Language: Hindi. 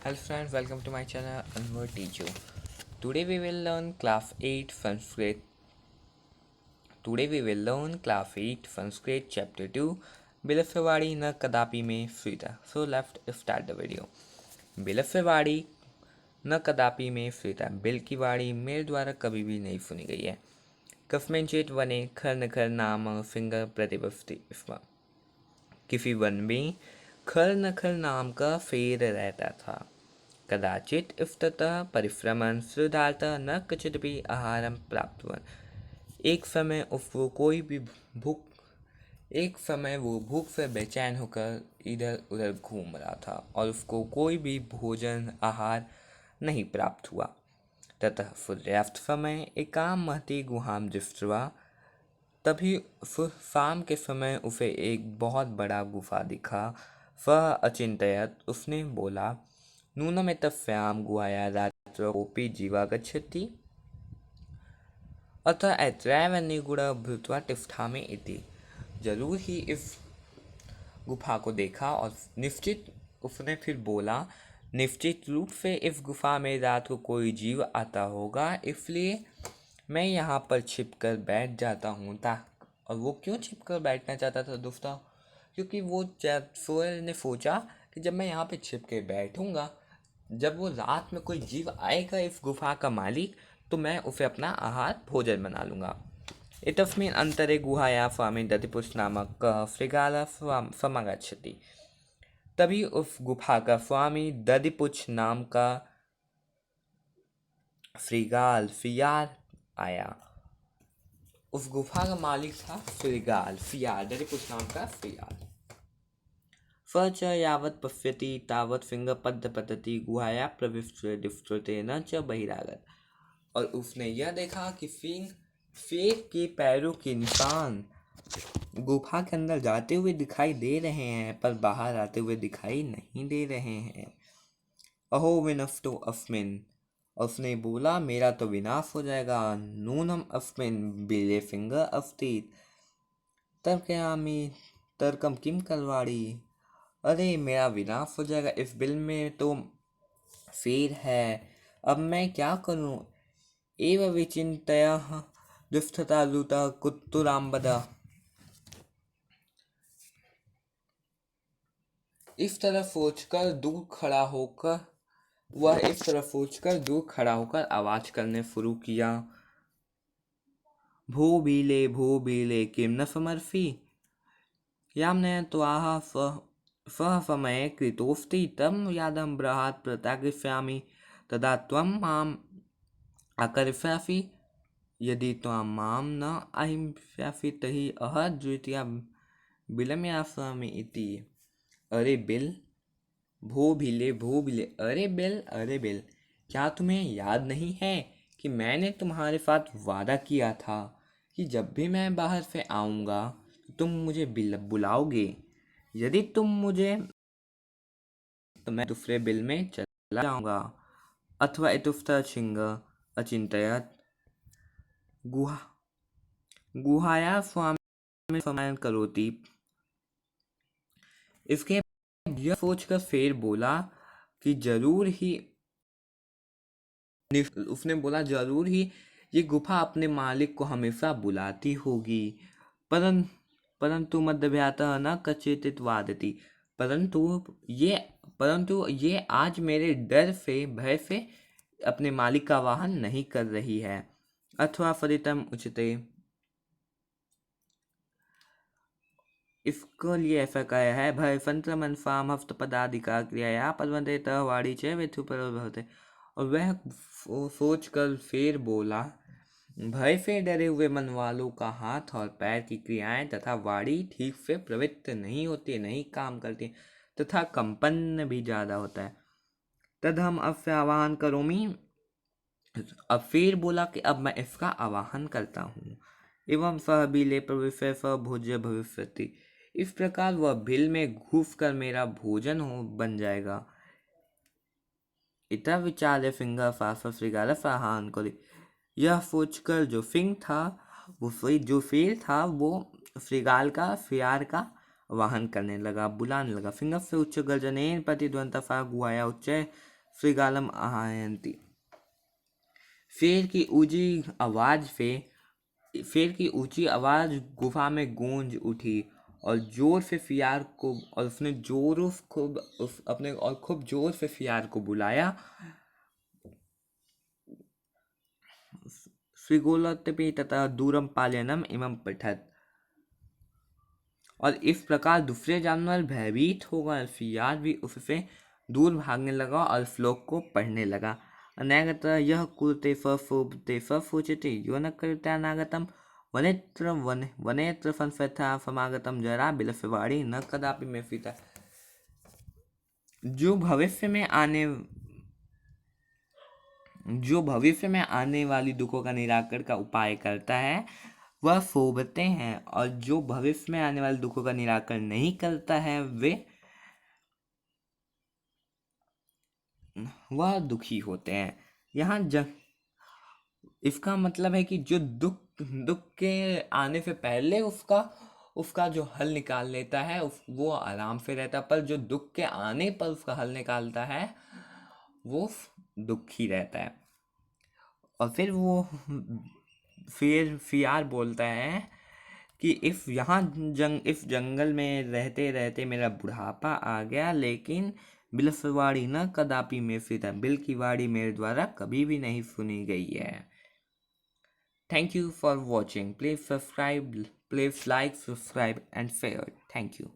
Hello friends, welcome to my channel Anwar Teach You. Today we will learn class 8 Sanskrit. Today we will learn class 8 Sanskrit chapter 2 बिलफवाड़ी न कदापि में फ्रीता. So let's start the video. बिलफवाड़ी न कदापि में फ्रीता. बिल की वाड़ी मेरे द्वारा कभी भी नहीं सुनी गई है. कस्मिंचित वने खर नखर नाम फिंगर प्रतिपस्ति स्म. किसी वन में खर नखर नाम का फेर रहता था. कदाचित इफ्ततः परिश्रमण श्रद्धार्थः न कचिदपि आहारं प्राप्तवान. एक समय वो भूख से बेचैन होकर इधर उधर घूम रहा था और उसको कोई भी भोजन आहार नहीं प्राप्त हुआ. ततः सूर्यास्त समय एकाम महती गुहाम दृष्ट्वा. तभी शाम के समय उसे एक बहुत बड़ा गुफा दिखा. वह अचिंतयत उसने बोला, नूनमेतस्यां गुहाया रात्रौ कोऽपि जीवा गच्छति. अतः अत्रैव निगूढ़ भूत्वा तिष्ठामि इति. जरूर ही इस गुफा को देखा और उसने फिर बोला, निश्चित रूप से इस गुफा में रात को कोई जीव आता होगा, इसलिए मैं यहाँ पर छिपकर बैठ जाता हूँ. और वो क्यों छिपकर बैठना चाहता था दोस्तों? क्योंकि वो सोहेल ने सोचा कि जब मैं यहाँ पे छिप के बैठूंगा, जब वो रात में कोई जीव आएगा इस गुफा का मालिक, तो मैं उसे अपना आहार भोजन बना लूँगा. एतस्मिन् अंतरे गुहाया स्वामी दधिपुष नामक श्रृगाल समागच्छति. तभी उस गुफा का स्वामी दधिपुछ नाम का फियार आया. उस गुफा का मालिक था फियार, दधिपुछ नाम का फियार. स च यावत् पश्यति तावत् फिंगपद्मपतति गुहाया प्रविष्टतेन च बहिरागत. और उसने यह देखा कि शेर के पैरों के निशान गुफा के अंदर जाते हुए दिखाई दे रहे हैं, पर बाहर आते हुए दिखाई नहीं दे रहे हैं. अहो विनष्टो अस्मिन्. उसने बोला, मेरा तो विनाश हो जाएगा. नूनम अस्मिन् बिले फिंगर अस्ति तर्कयामि तर्कम किम कलवाड़ी. अरे मेरा विनाश हो जाएगा, इस बिल में तो शेर है, अब मैं क्या करूं. एव विचिंतयः दुष्टता लूता कुत्तुराम्बदा. इस तरफ सोचकर दूर खड़ा होकर आवाज करने शुरू किया. भो बीले किम न समर्फी. यामने त्वाह सह समय कृतोस्ति तम यादम बृहत् प्रत्यागमिष्यामि तदा त्वं माम आकर्ष्यासि. यदि त्वं माम न अहिंस्यासि तर्हि अहं द्वितीया बिलमयास्यामि इति. अरे बिल, भो बिले, अरे बिल, क्या तुम्हें याद नहीं है कि मैंने तुम्हारे साथ वादा किया था कि जब भी मैं बाहर से आऊँगा तुम मुझे बुलाओगे. यदि तुम मुझे तो मैं दूसरे बिल में चला जाऊँगा. अथवा इतुफ्ता छिंग अचिंतयत गुहाया स्वामी समायन करोति. इसके यह सोचकर शेर बोला कि जरूर ही ये गुफा अपने मालिक को हमेशा बुलाती होगी. परंतु मध्यव्यातः न कचित वादती. परंतु ये आज मेरे भय से अपने मालिक का वाहन नहीं कर रही है. अथवा फलितम उचिते. इसको लिए ऐसा कहा है, भय फंत्र मनफाम हफ्त पदाधिका क्रिया पदवंते वाणी चे वेथु पर भवते. और वह सोच कर शेर बोला, भय से डरे हुए मन वालों का हाथ और पैर की क्रियाएं तथा वाणी ठीक से प्रवृत्त नहीं होती, नहीं काम करती, तथा कंपन भी ज्यादा होता है. तद हम अब आवाहन करोमी. अब शेर बोला कि अब मैं इसका आवाहन करता हूँ. एवं सह बिले प्रविश्य स भोज्य भविष्यति. इस प्रकार वह बिल में घुस कर मेरा भोजन बन जाएगा. इतना विचार फिंगर फाफा श्रृगाल फाहान को. यह सोचकर जो फिंग था वो फेल था वो श्रृगाल का फियार का वाहन करने लगा, बुलाने लगा. फिंगर से उच्च गर्जनेन प्रतिद्वंद फा गुहाया उच्च श्रीगालम आयंती। शेर की ऊंची आवाज गुफा में गूंज उठी और जोर से फियार को और उसने जोर खूब अपने और खूब जोर से फियार को बुलाया। श्रीगोलोत्तपी तथा दूरम पालनम इमं पठत। और इस प्रकार दूसरे जानवर भयभीत होकर फियार भी उससे दूर भागने लगा और श्लोक को पढ़ने लगा। अनागत यह कुरुते फुबते फुचते यो न कृत्यानागतम वनेत्र संस्था समागतम जरा बिलफवाड़ी न कदापि में फिता। जो भविष्य में आने वाली दुखों का निराकरण का उपाय करता है वह फोबते हैं, और जो भविष्य में आने वाले दुखों का निराकरण नहीं करता है वह दुखी होते हैं। यहाँ इसका मतलब है कि जो दुख के आने से पहले उसका जो हल निकाल लेता है वो आराम से रहता है, पर जो दुख के आने पर उसका हल निकालता है वो दुखी रहता है। और फिर फियार बोलता है कि इस जंगल में रहते रहते मेरा बुढ़ापा आ गया, लेकिन बिलफवाड़ी न कदापि में फिर बिल की वाड़ी मेरे द्वारा कभी भी नहीं सुनी गई है। Thank you for watching. Please like, subscribe and share. Thank you.